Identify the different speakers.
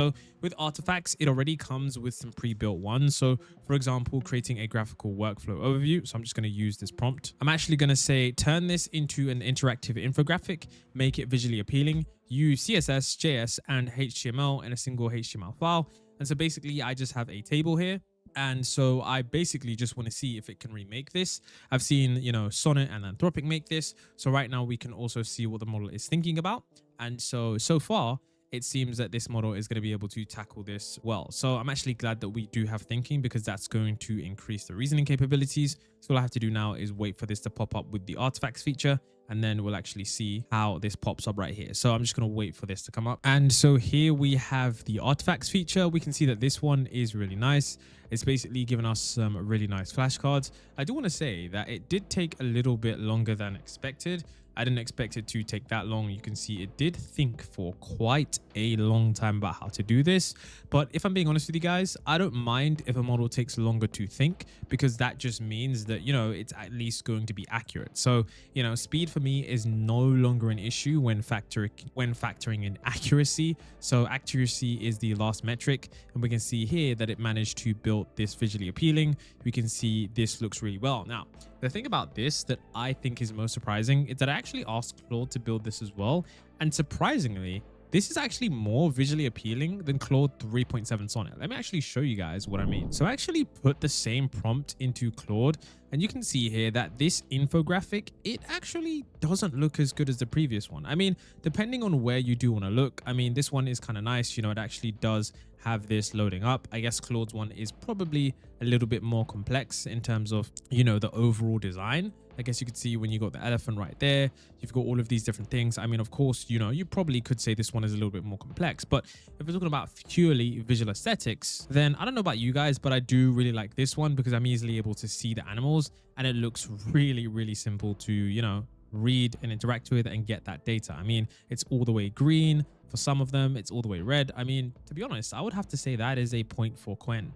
Speaker 1: So with artifacts, it already comes with some pre-built ones. So for example, creating a graphical workflow overview. So I'm just going to use this prompt. I'm actually going to say, turn this into an interactive infographic, make it visually appealing, use CSS, JS, and HTML in a single HTML file. And so basically I just have a table here. And so I basically just want to see if it can remake this. I've seen, Sonnet and Anthropic make this. So right now we can also see what the model is thinking about. And so far, it seems that this model is going to be able to tackle this well. So I'm actually glad that we do have thinking, because that's going to increase the reasoning capabilities. So all I have to do now is wait for this to pop up with the artifacts feature, and then we'll actually see how this pops up right here. So I'm just going to wait for this to come up. And so here we have the artifacts feature. We can see that this one is really nice. It's basically given us some really nice flashcards. I do want to say that it did take a little bit longer than expected. I didn't expect it to take that long. You can see it did think for quite a long time about how to do this. But if I'm being honest with you guys, I don't mind if a model takes longer to think, because that just means that, it's at least going to be accurate. So, speed for me is no longer an issue when factoring in accuracy. So accuracy is the last metric. And we can see here that it managed to build this visually appealing. We can see this looks really well. Now, the thing about this that I think is most surprising is that I actually asked Claude to build this as well. And surprisingly, this is actually more visually appealing than Claude 3.7 Sonnet. Let me actually show you guys what I mean. So I actually put the same prompt into Claude, and you can see here that this infographic, it actually doesn't look as good as the previous one. I mean, depending on where you do want to look, I mean, this one is kind of nice. It actually does have this loading up. I guess Claude's one is probably a little bit more complex in terms of, the overall design. I guess you could see when you got the elephant right there, you've got all of these different things. I mean, of course, you probably could say this one is a little bit more complex, but if we're talking about purely visual aesthetics, then I don't know about you guys, but I do really like this one because I'm easily able to see the animals, and it looks really, really simple to, read and interact with and get that data. I mean, it's all the way green. For some of them, it's all the way red. I mean, to be honest, I would have to say that is a point for Qwen.